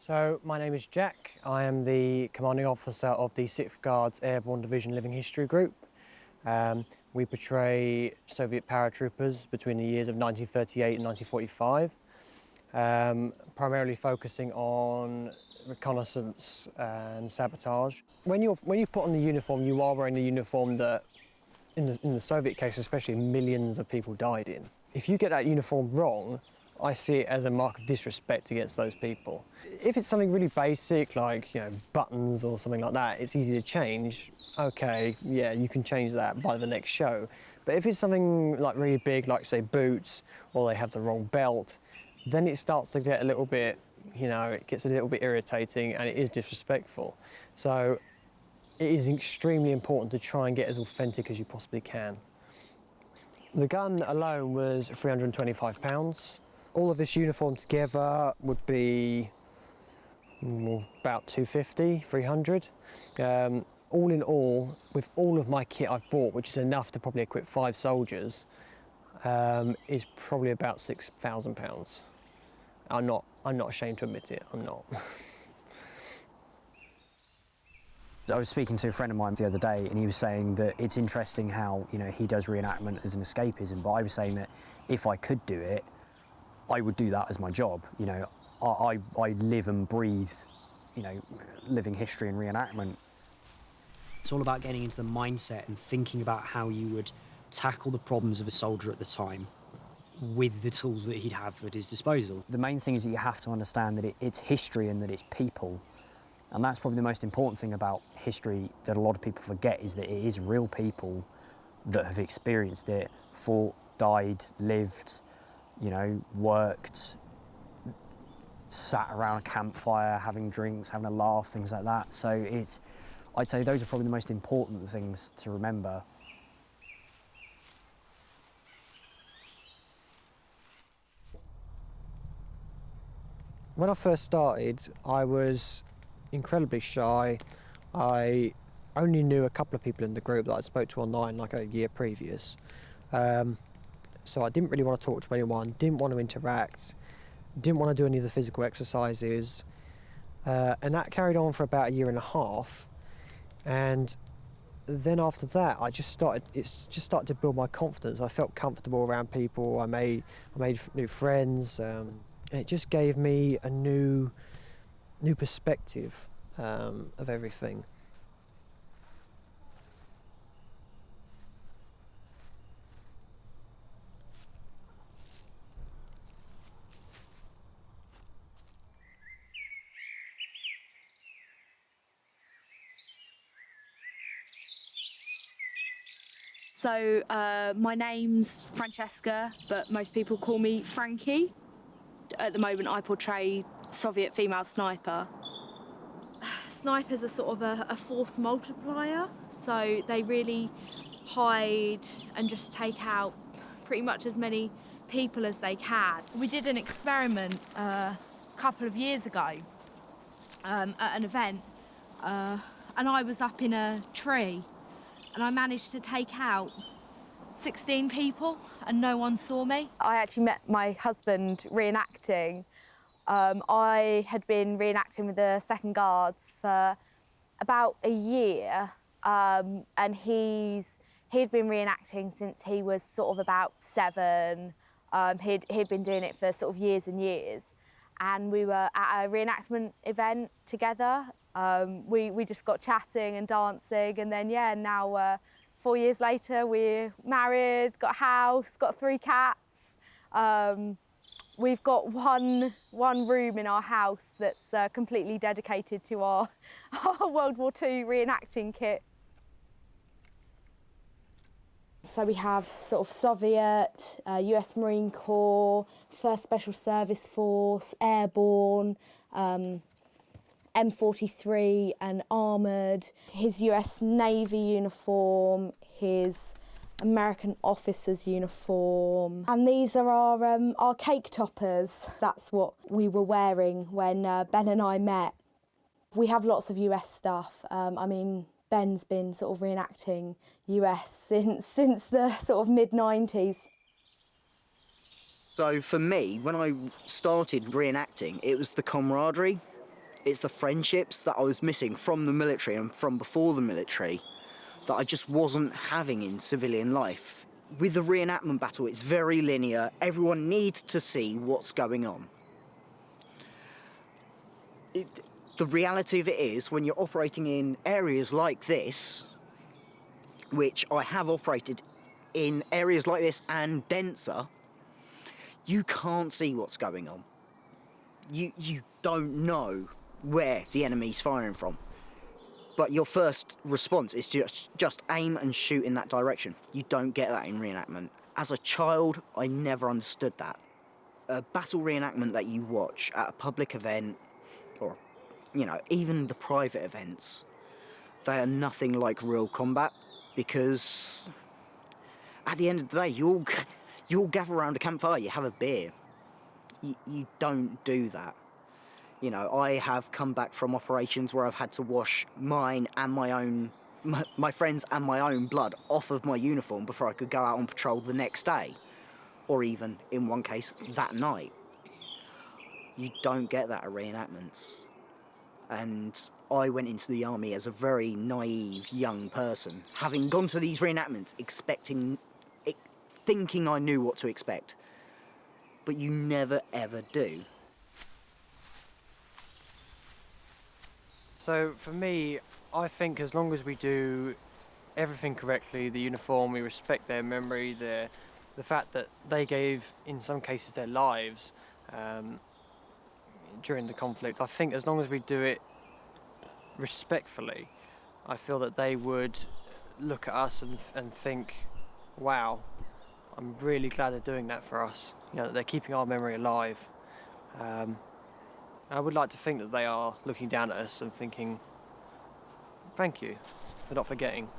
So my name is Jack. I am the commanding officer of the 6th Guards Airborne Division Living History Group. We portray Soviet paratroopers between the years of 1938 and 1945, primarily focusing on reconnaissance and sabotage. When you put on the uniform, you are wearing the uniform that, in the Soviet case especially, millions of people died in. If you get that uniform wrong, I see it as a mark of disrespect against those people. If it's something really basic, like buttons or something like that, it's easy to change. Okay, yeah, you can change that by the next show. But if it's something like really big, like say boots, or they have the wrong belt, then it starts to get a little bit, it gets a little bit irritating and it is disrespectful. So it is extremely important to try and get as authentic as you possibly can. The gun alone was £325. All of this uniform together would be about 250, 300. All in all, with all of my kit I've bought, which is enough to probably equip 5 soldiers, is probably about £6,000. I'm not ashamed to admit it, I'm not. I was speaking to a friend of mine the other day and he was saying that it's interesting how, he does reenactment as an escapism, but I was saying that if I could do it, I would do that as my job. I live and breathe, living history and reenactment. It's all about getting into the mindset and thinking about how you would tackle the problems of a soldier at the time with the tools that he'd have at his disposal. The main thing is that you have to understand that it's history and that it's people. And that's probably the most important thing about history that a lot of people forget, is that it is real people that have experienced it, fought, died, lived, worked, sat around a campfire, having drinks, having a laugh, things like that. So I'd say those are probably the most important things to remember. When I first started, I was incredibly shy. I only knew a couple of people in the group that I'd spoke to online like a year previous. So I didn't really want to talk to anyone, didn't want to interact, didn't want to do any of the physical exercises. And that carried on for about a year and a half. And then after that, it just started to build my confidence. I felt comfortable around people. I made new friends. And it just gave me a new perspective of everything. So my name's Francesca, but most people call me Frankie. At the moment I portray Soviet female sniper. Snipers are sort of a force multiplier, so they really hide and just take out pretty much as many people as they can. We did an experiment a couple of years ago at an event, and I was up in a tree and I managed to take out 16 people and no one saw me. I actually met my husband reenacting. I had been reenacting with the 2nd Guards for about a year, and he'd been reenacting since he was sort of about 7. He'd been doing it for sort of years and years, and we were at a reenactment event together. We just got chatting and dancing, and then now 4 years later we're married, got a house, got 3 cats. We've got one room in our house that's completely dedicated to our World War II reenacting kit. So we have sort of Soviet, US Marine Corps, 1st Special Service Force, Airborne, M43 and armoured, his US Navy uniform, his American officer's uniform. And these are our cake toppers. That's what we were wearing when Ben and I met. We have lots of US stuff. Ben's been sort of reenacting US since the sort of mid-90s. So for me, when I started reenacting, it was the camaraderie. It's the friendships that I was missing from the military and from before the military that I just wasn't having in civilian life. With the reenactment battle, it's very linear. Everyone needs to see what's going on. The reality of it is, when you're operating in areas like this, which I have operated in areas like this and denser, you can't see what's going on. You don't know where the enemy's firing from. But your first response is just aim and shoot in that direction. You don't get that in reenactment. As a child, I never understood that. A battle reenactment that you watch at a public event, or, you know, even the private events, they are nothing like real combat, because at the end of the day, you all gather around a campfire, you have a beer. You don't do that. You know, I have come back from operations where I've had to wash mine and my friends and my own blood off of my uniform before I could go out on patrol the next day, or even, in one case, that night. You don't get that at reenactments. And I went into the army as a very naive young person, having gone to these reenactments thinking I knew what to expect. But you never ever do. So for me, I think as long as we do everything correctly, the uniform, we respect their memory, the fact that they gave, in some cases, their lives during the conflict, I think as long as we do it respectfully, I feel that they would look at us and think, wow, I'm really glad they're doing that for us. You know, that they're keeping our memory alive. I would like to think that they are looking down at us and thinking, thank you for not forgetting.